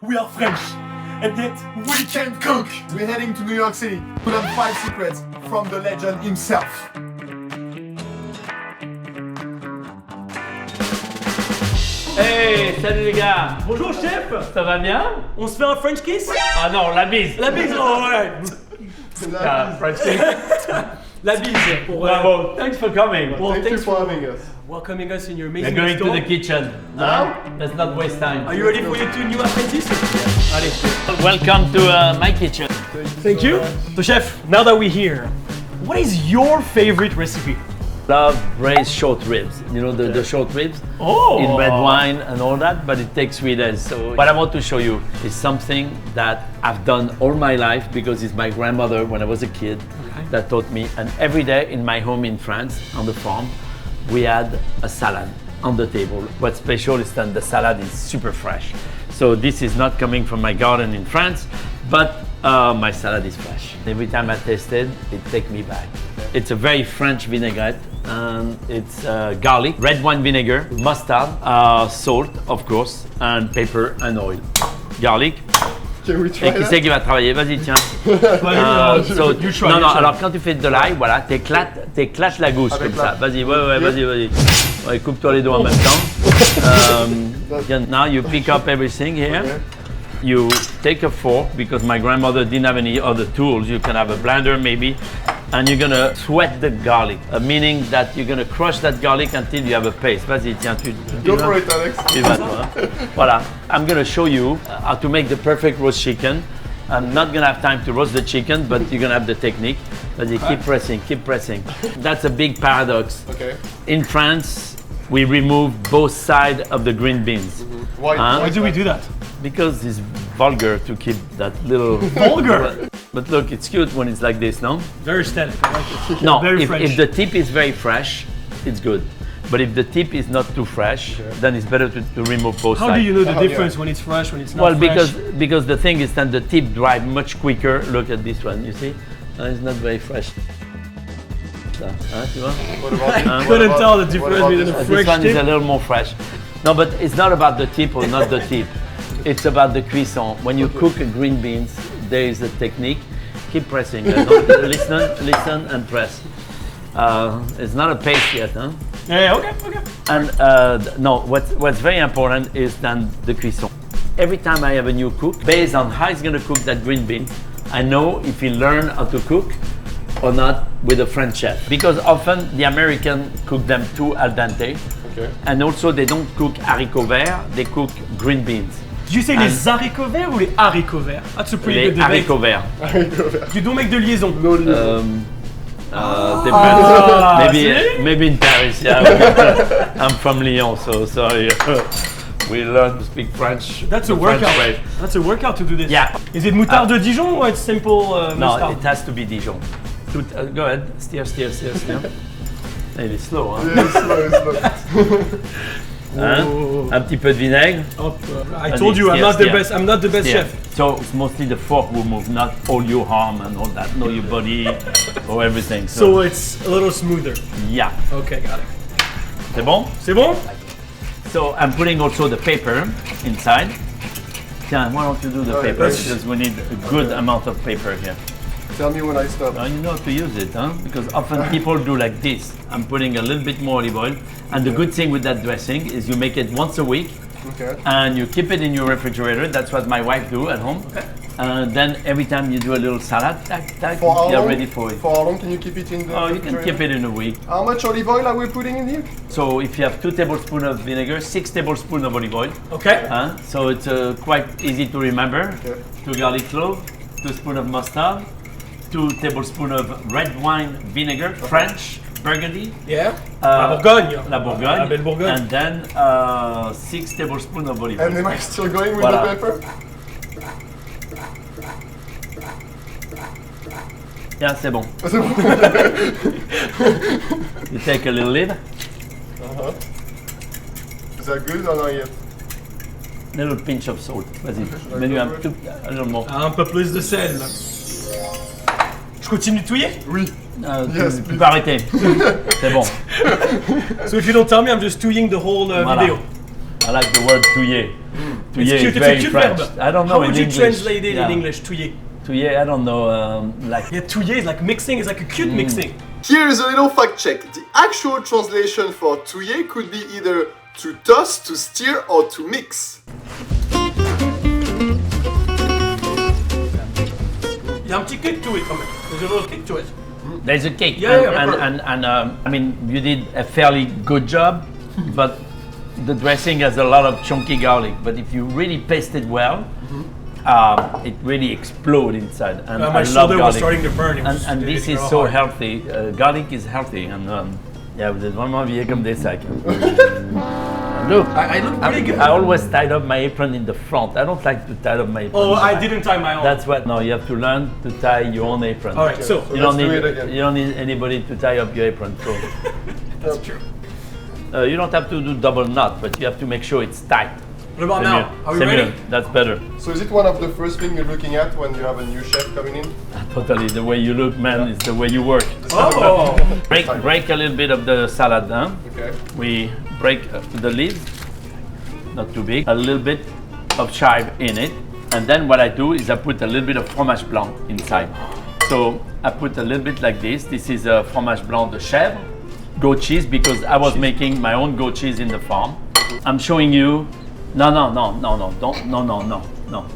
We are French, and yet We can cook! We're heading to New York City to learn 5 secrets from the legend himself. Hey, salut les gars. Bonjour chef. Ça va bien? On se fait un French kiss? Ah non, la bise. La bise, oh ouais. Ah, French kiss. La bise pour Bravo, thanks for coming. well, Thank you thanks for having us. welcoming us in your We're amazing going to store. the kitchen. Now? Let's not waste time. Are you ready for your 2 new apprentices? Allez. Welcome to my kitchen. Thank you. So chef, now that we're here, what is your favorite recipe? Love braised short ribs. You know the short ribs? Oh. In red wine and all that, but it takes 3 days. So what I want to show you is something that I've done all my life because it's my grandmother when I was a kid that taught me. And every day in my home in France, on the farm, we had a salad on the table. What's special is that the salad is super fresh. So this is not coming from my garden in France, but my salad is fresh. Every time I taste it, it takes me back. It's a very French vinaigrette, and it's garlic, red wine vinegar, mustard, salt, of course, and pepper and oil. Garlic. Can we try Et qui c'est qui va travailler? Vas-y, tiens. So, you try, non, you non, try. alors quand tu fais de l'ail, voilà, t'éclates la gousse Avec comme ça. la- Vas-y, ouais, vas-y. Ouais, coupe-toi les doigts en même temps. Now you pick up everything here. Okay. You take a fork because my grandmother didn't have any other tools. You can have a blender maybe, and you're gonna sweat the garlic, meaning that you're gonna crush that garlic until you have a paste. Vas-y, tiens, tu Go vas. for it, Alex. Tu vas, toi, hein. Voilà, I'm gonna show you how to make the perfect roast chicken. I'm not gonna have time to roast the chicken, but you're gonna have the technique. Vas-y, keep pressing. That's a big paradox. Okay. In France, we remove both sides of the green beans. Why Why do we do that? Because it's vulgar to keep that little... Vulgar? But look, it's cute when it's like this, no? Very aesthetic. I like it. No, Very if French. the tip is very fresh, it's good. But if the tip is not too fresh, then it's better to remove both How sides. do you know the Oh, yeah. difference when it's fresh, when it's not Well, fresh? because the thing is that the tip dry much quicker. Look at this one, you see? It's not very fresh. Ça, hein, tu vois? What about I couldn't tell the difference about between this the one? fresh This one is a tip. little more fresh. No, but it's not about the tip or not the tip. It's about the cuisson. When you cook green beans, there is a technique. Keep pressing. Listen and press. It's not a paste yet, huh? Yeah, okay. And no, what's very important is then the cuisson. Every time I have a new cook, based on how he's gonna cook that green bean, I know if he learned how to cook or not with a French chef. Because often the American cook them too al dente. Okay. And also they don't cook haricots verts, they cook green beans. Did you say les haricots verts ou les haricots verts? That's a pretty Les good debate. haricots verts. You don't make de liaison. No limit. Depends. Maybe in Paris, yeah. I'm from Lyon, so sorry. We learn to speak French. That's a the French workout. way. That's a workout to do this. Yeah. Is it moutarde de Dijon or it's simple No, mustard? it has to be Dijon. Go ahead, steer. Il est slow, hein? Yeah, slow. Hein? Un petit peu de vinaigre. Hop, I Vas-y, told you I'm steer. not the best Steer. chef. So it's mostly the fork will move, not all your arm and all that, not your body or everything. So it's a little smoother. Yeah. Okay, got it. C'est bon? C'est bon? So I'm putting also the paper inside. Tiens, why don't you do the Oh, paper? yes. Because we need a good amount of paper here. Tell me when I stop. You know how to use it, huh? Because often people do like this. I'm putting a little bit more olive oil. And the good thing with that dressing is you make it once a week Okay. and you keep it in your refrigerator. That's what my wife do at home. And then every time you do a little salad, tac, For how you're long? ready for it. For how long can you keep it in the Oh, you can keep it in a week. How much olive oil are we putting in here? So if you have 2 tablespoons of vinegar, 6 tablespoons of olive oil. Okay. So it's quite easy to remember. Okay. 2 garlic cloves, 2 spoons of mustard, 2 tablespoons of red wine vinegar, French, Burgundy, Yeah. La Bourgogne. la Bourgogne, La belle Bourgogne. and then 6 tablespoons of olive And oil. am I still going with Voilà. the pepper? Yeah, c'est bon. C'est bon. You take a little lid, Is that good or not yet? little pinch of salt. Vas-y, mets-lui a little more. Un peu plus de sel. Je continue de touiller? Oui. Yes, Tu please. peux arrêter. C'est bon. So if you don't tell me, I'm just touilling the whole Voilà. video. I like the word touiller. Touiller is cute, it's a very cute French. verb. I don't know How would in you English. translate it Yeah. in English? Touiller. Touiller, I don't know. Like Yeah, touiller is like mixing. It's like a cute mixing. Here is a little fact check. The actual translation for touiller could be either to toss, to steer, or to mix. Il y a un petit kick to it quand même. There's a little kick to it. there's a cake. Yeah, and I mean, you did a fairly good job, but the dressing has a lot of chunky garlic. But if you really paste it well, it really explodes inside. And My I love shoulder was garlic. starting to burn. It was And this getting is real so hard. healthy. Garlic is healthy. And yeah, vous êtes vraiment habillés comme des sacs. Look, I look pretty good. I always tied up my apron in the front. I don't like to tie up my apron. Oh, in the I back. didn't tie my own. That's what. No, you have to learn to tie your own apron. All right, so You don't Let's do need. it again. You don't need anybody to tie up your apron. So that's true. you don't have to do double knot, but you have to make sure it's tight. What about C'est now? mieux. Are we C'est ready? mieux. That's better. So is it one of the first things you're looking at when you have a new chef coming in? Totally. The way you look, man, is the way you work. Oh, Break a little bit of the salad, huh? Okay. We break the leaves, not too big, a little bit of chive in it, and then what I do is I put a little bit of fromage blanc inside. So I put a little bit like this. This is a fromage blanc de chèvre, goat cheese, because I was making my own goat cheese in the farm. I'm showing you. No, don't, no.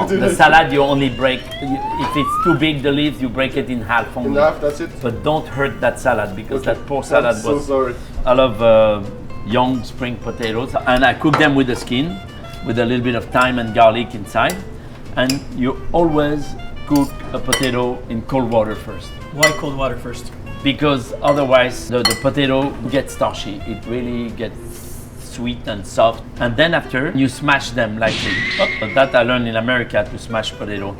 The salad you only break, if it's too big, the leaves, you break it in half only. Enough, that's it? But don't hurt that salad, because that poor salad I'm so was sorry. I love young spring potatoes, and I cook them with the skin, with a little bit of thyme and garlic inside. And you always cook a potato in cold water first, why cold water first? because otherwise the potato gets starchy. It really gets sweet and soft. And then after, you smash them lightly. But that I learned in America, to smash potato.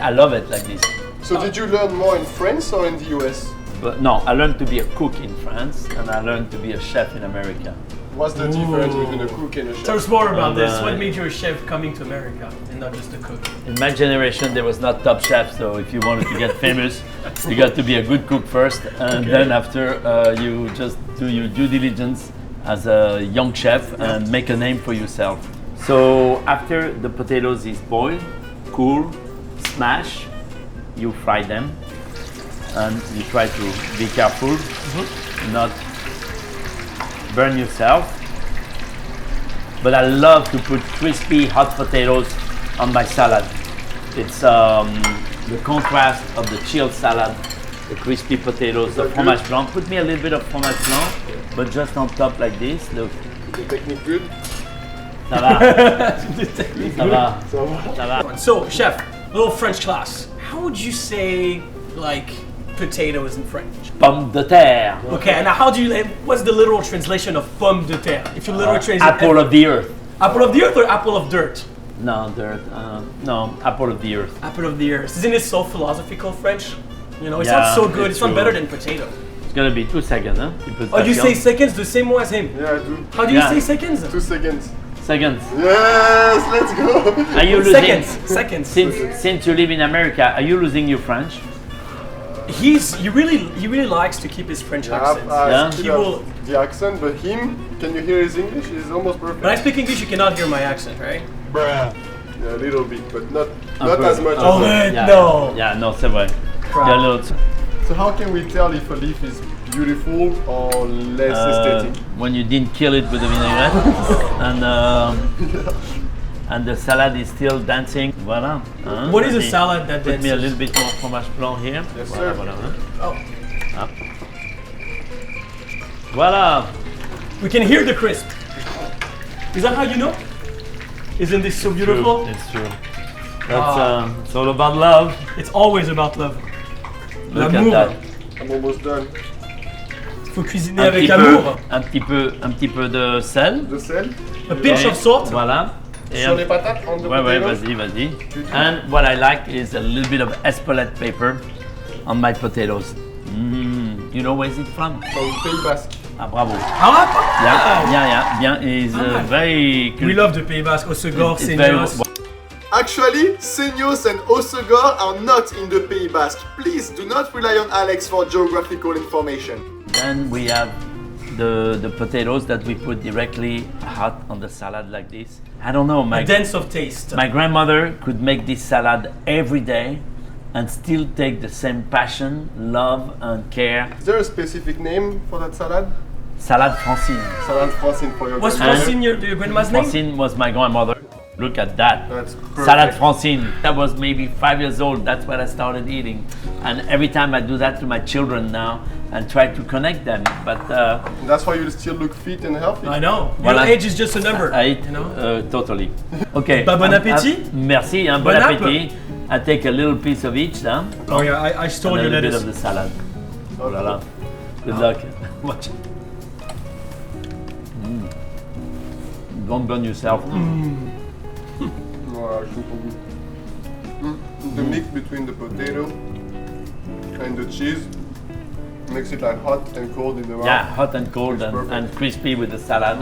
I love it like this. So did you learn more in France or in the US? But no, I learned to be a cook in France, and I learned to be a chef in America. What's the difference between a cook and a chef? Tell us more about And, this. What made you a chef coming to America and not just a cook? In my generation, there was not top chef, so if you wanted to get famous, you got to be a good cook first, and then after you just do your due diligence as a young chef and make a name for yourself. So after the potatoes is boiled, cool, smash, you fry them, and you try to be careful, not burn yourself. But I love to put crispy hot potatoes on my salad. It's the contrast of the chilled salad, the crispy potatoes, the fromage blanc. Put me a little bit of fromage blanc, but just on top like this. Look, The technique good? ça va, ça va, So, ça va. So, chef, little French class. How would you say like potatoes in French? Pomme de terre, Okay, and how do you? What's the literal translation of pomme de terre? If you literally translate apple of the earth. apple of the earth or apple of dirt? No, dirt. No, apple of the earth. Apple of the earth. Isn't it so philosophical French? You know, it Yeah, sounds so good. it's It sounds true. better than potato. It's gonna be 2 seconds, huh? put Oh, you that say on. seconds the same way as him. yeah, I do. How do you Yeah. say seconds? 2 seconds. Seconds. Yes, let's go! Are you losing? Seconds. Seconds. Since you live in America, are you losing your French? He really likes to keep his French accent. Yeah. He will. The accent, but him, can you hear his English? He's almost perfect. When I speak English, you cannot hear my accent, right? Yeah, a little bit, but not peu. as much Oh, as man. Yeah, No. Yeah, no, c'est vrai. Crap. Yeah, little, So how can we tell if a leaf is beautiful or less aesthetic? when you didn't kill it with the vinaigrette, and the salad is still dancing. Voilà. Hein? What is a Let me- salad that Put me a dances? little bit more fromage blanc here. Yes, Voilà, sir. voilà, hein. Oh, Ah. Voilà. we can hear the crisp. Is that how you know? Isn't this so beautiful? It's true. That's it's all about love. It's always about love. Look at L'amour. that. I'm almost done. Faut cuisiner Un avec petit amour. un petit peu de sel. The sel? A pinch of salt. Voilà. Et Sur les patates, on the ouais, ouais, potatoes? vas-y. And what I like is a little bit of espelette paper on my potatoes. You know where's it from? From Pays Basque. Ah, bravo. Ah, Bien. It's Ah. very. we love the Pays Basque, Osegor, It's very- Seignos. Actually, Seignos and Osegor are not in the Pays Basque. Please do not rely on Alex for geographical information. Then we have the potatoes that we put directly hot on the salad like this. I don't know, A dense of taste. my grandmother could make this salad every day and still take the same passion, love, and care. Is there a specific name for that salad? Salad Francine. Salad Francine for your Was grandmother? Francine your grandma's name? Francine was my grandmother. Look at that. That's perfect. Salad Francine. I was maybe 5 years old. That's what I started eating. And every time I do that to my children now and try to connect them. But That's why you still look fit and healthy. I know. Well, Your I- age is just a number. I eat you know. totally. Okay. Bah, bon appétit. Merci. Bon Bon app. appétit. I take a little piece of each, huh? Oh yeah, I stole And a your little bit lettuce. of the salad. Oh la la. Good luck. Watch. Don't burn yourself. Voilà, super good. The mix between the potato and the cheese makes it like hot and cold in the mouth. Yeah, hot and cold It's perfect. and crispy with the salad.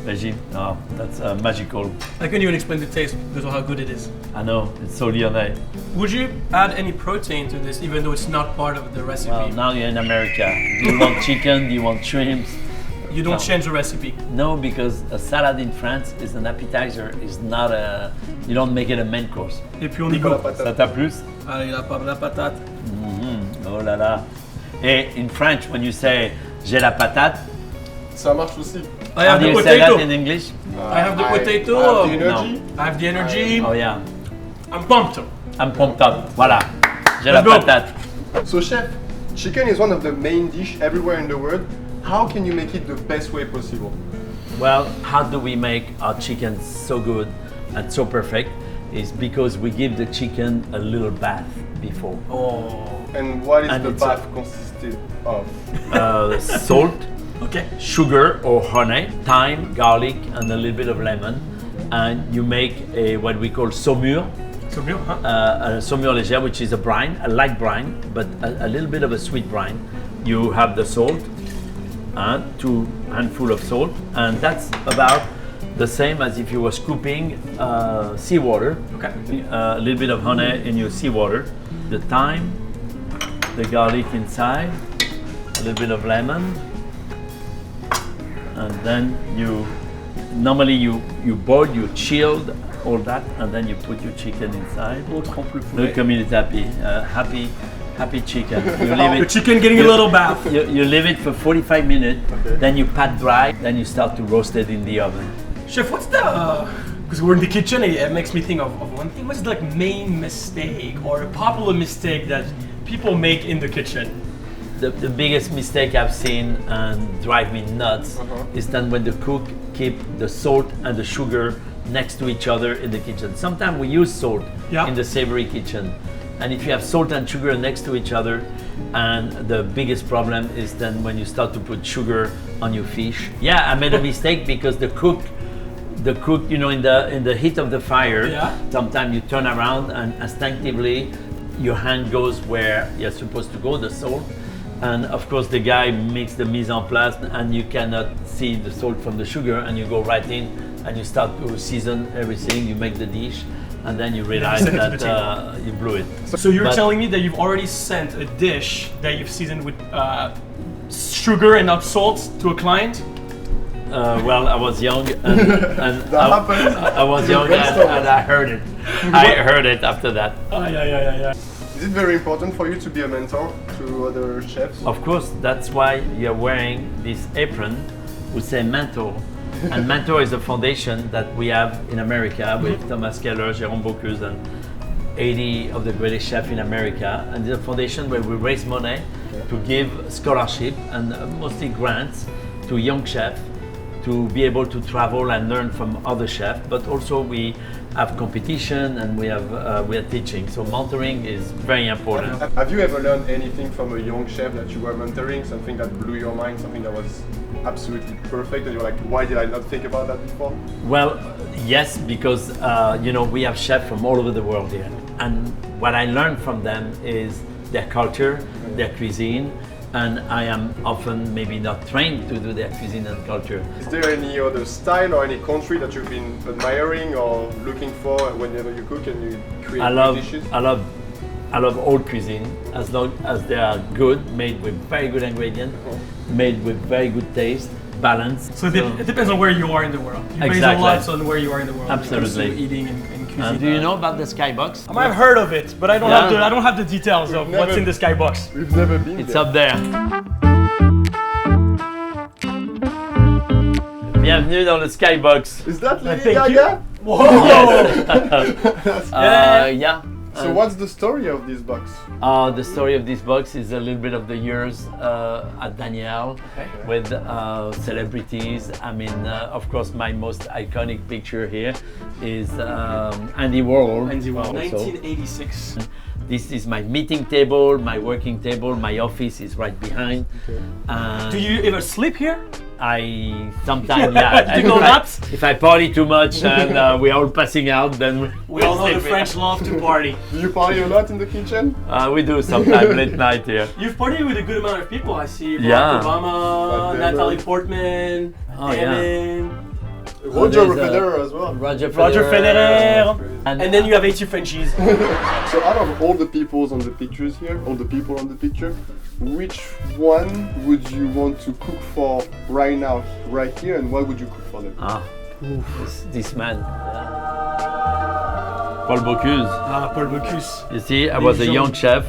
Veggie. Oh, that's magical. I can't even explain the taste because of how good it is. I know, it's so Lyonnais. Would you add any protein to this, even though it's not part of the recipe? Well, now you're in America. Do you want chicken? Do you want shrimps? You don't change the recipe. No, because a salad in France is an appetizer. It's not a. You don't make it a main course. Et puis on y Pas la go. patate. Ça t'a plus? Allez, la patate. Oh là là. Et in French, when you say j'ai la patate, Ça marche aussi. I how have do the you say that in potato. English? I have the potato. I have the energy. I have the energy. Oh yeah. I'm pumped. I'm pumped up. Voilà. J'ai la Let's go. patate. So chef, chicken is one of the main dish everywhere in the world. How can you make it the best way possible? Well, how do we make our chicken so good and so perfect? Is because we give the chicken a little bath before. Oh. And what is And the it's bath consisted of? Salt, Okay. sugar or honey, thyme, garlic, and a little bit of lemon. And you make a what we call saumure, So good, huh? a saumure légère, which is a brine, a light brine, but a little bit of a sweet brine. You have the salt, 2 handful of salt, and that's about the same as if you were scooping seawater. Okay. A little bit of honey in your seawater, the thyme, the garlic inside, a little bit of lemon, and then normally you boil, you chilled all that, and then you put your chicken inside. Look, comme il est happy chicken. You leave The it. chicken getting a little bath. You leave it for 45 minutes, Okay. then you pat dry, then you start to roast it in the oven. Chef, what's the? Because we're in the kitchen, it makes me think of one thing. What's the main mistake or a popular mistake that people make in the kitchen? The biggest mistake I've seen and drive me nuts is that when the cook keep the salt and the sugar next to each other in the kitchen. Sometimes we use salt Yeah. in the savory kitchen. And if you have salt and sugar next to each other, and the biggest problem is then when you start to put sugar on your fish. Yeah, I made a mistake because the cook, you know, in the heat of the fire, Yeah. sometimes you turn around and instinctively your hand goes where you're supposed to go, the salt. And of course the guy makes the mise en place and you cannot see the salt from the sugar, and you go right in and you start to season everything, you make the dish, and then you realize send it to that the you blew it. So you're But- telling me that you've already sent a dish that you've seasoned with sugar and not salt to a client? Well, I was young and That happens. I was The young best and I heard it. I heard it after that. Yeah. Is it very important for you to be a mentor to other chefs? Of course, that's why you're wearing this apron, we say mentor. And mentor is a foundation that we have in America with Thomas Keller, Jérôme Bocuse, and 80 of the greatest chefs in America. And it's a foundation where we raise money to give scholarship and mostly grants to young chefs to be able to travel and learn from other chefs. But also we have competition and we are teaching. So mentoring is very important. Have you ever learned anything from a young chef that you were mentoring? Something that blew your mind? Something that was absolutely perfect and you're like, why did I not think about that before? Well, yes, because you know, we have chefs from all over the world here, and what I learned from them is their culture, their cuisine, and I am often maybe not trained to do their cuisine and culture. Is there any other style or any country that you've been admiring or looking for whenever you cook and you create I new love dishes? I love all cuisine as long as they are good, made with very good ingredients, made with very good taste, balance. So it depends on where you are in the world. You base a Exactly. lot on where you are in the world. when it comes to Absolutely. eating and cuisine. Do you know about the skybox? I might have heard of it, but I don't Yeah. have the details of what's never- in the skybox. We've never been It's there. up there. Bienvenue dans le skybox. Is that Lady thank you. Gaga? Whoa! Yeah. So what's the story of this box? The story of this box is a little bit of the years at Daniel with celebrities. I mean, of course, my most iconic picture here is Andy Warhol. Andy Warhol. also. 1986. This is my meeting table, my working table, my office is right behind. Do you ever sleep here? I sometimes, yeah. Do you go nuts? If I party too much and we're all passing out, then We all know the sleeping. French love to party. Do you party a lot in the kitchen? We do sometimes late night here. You've partied with a good amount of people. I see Barack Yeah. Obama, Like Natalie Portman, Oh, yeah. Emin, Roger there's, Federer as well. Roger Federer, And, and then you have 80 Frenchies. So out of all the peoples on the pictures here, all the people on the picture, which one would you want to cook for right now, right here, and what would you cook for them? this man. Paul Bocuse. Paul Bocuse. You see, I was a young chef,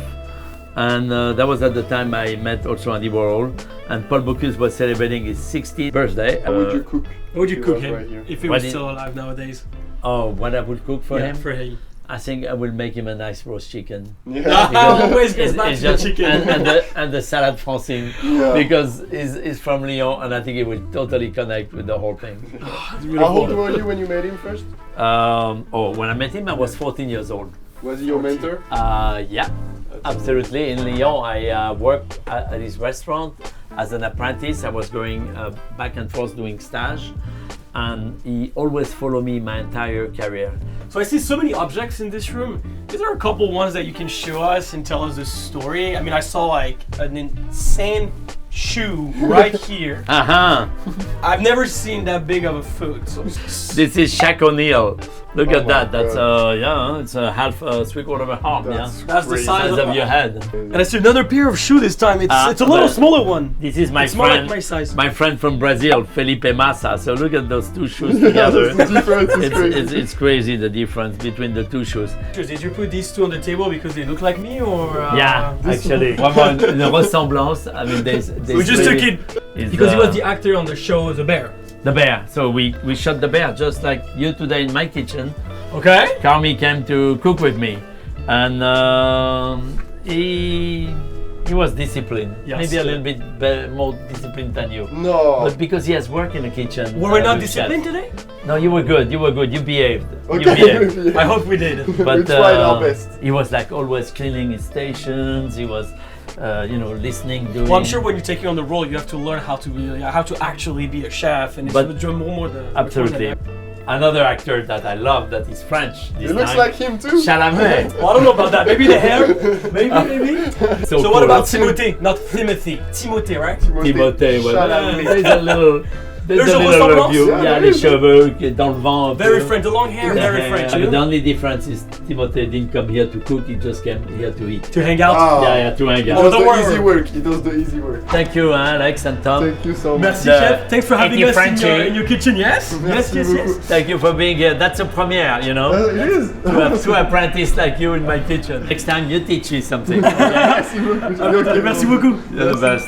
and that was at the time I met also Andy Warhol. And Paul Bocuse was celebrating his 60th birthday. What would you cook? What would you if cook was him right here? if he What was did- still alive nowadays? Oh, what I would cook for him? For him. I think I will make him a nice roast chicken. Yeah. Always goes back It's to the just- chicken. and the salad francine Yeah. because he's from Lyon and I think he will totally connect with the whole thing. How old were you when you met him first? When I met him, I was 14 years old. Was he your mentor? Yeah, absolutely. In Lyon, I worked at his restaurant as an apprentice. I was going back and forth doing stage, and he always followed me my entire career. So I see so many objects in this room. Is there a couple ones that you can show us and tell us the story? I mean, I saw like an insane shoe right here. I've never seen that big of a foot. So This is Shaq O'Neal. Look Oh at that. my That's it's a half, 3/4 of a arm. That's that's the crazy. size Size of your head. And it's another pair of shoe this time. It's a little but- smaller one. This is my It's more like friend, my size. my friend from Brazil, Felipe Massa. So look at those two shoes Yeah, together. the difference is crazy. It's crazy the difference between the two shoes. Did you put these two on the table because they look like me or? Yeah, actually, vraiment une ressemblance. I mean, there's We just took it is, because he was the actor on the show The Bear. the bear. So we shot the bear just like you today in my kitchen. Okay. Carmi came to cook with me, and he was disciplined. Yes. Maybe a little bit more disciplined than you. No. But because he has worked in the kitchen. Were we not with disciplined chefs. today? No, you were good. You were good. You behaved. You Okay. behaved. I hope we did. But We tried our best. he was like always cleaning his stations. He was, listening. Doing. Well, I'm sure when you're taking on the role, you have to learn how to actually be a chef, and it's But- more the Absolutely. Another actor that I love that is French. He This looks time, like him too. Chalamet. Well, I don't know about that. Maybe the hair. Maybe. So cool. what about Timothée? Not Timothy. Timothée, right? Timothée, ouais. Chalamet. There's a little. There's a little ressemblance? review. Yeah, Yeah, there les is. cheveux qui est dans le vent. un Very peu. French. The long hair. Very French. The You know? only difference is Timothée didn't come here to cook. He just came here to eat. To hang out. Ah. Yeah, to hang He out. does don't the worry. easy work. He does the easy work. Thank you, Alex and Tom. Thank you so much. Merci, The chef. Thanks for having 80 us in Frenchie. your kitchen. Yes. Merci Yes. beaucoup. Thank you for being here. That's a premiere, you know. It is. To have two apprentices like you in my kitchen. Next time you teach me something. Merci beaucoup. Merci beaucoup. You're the best.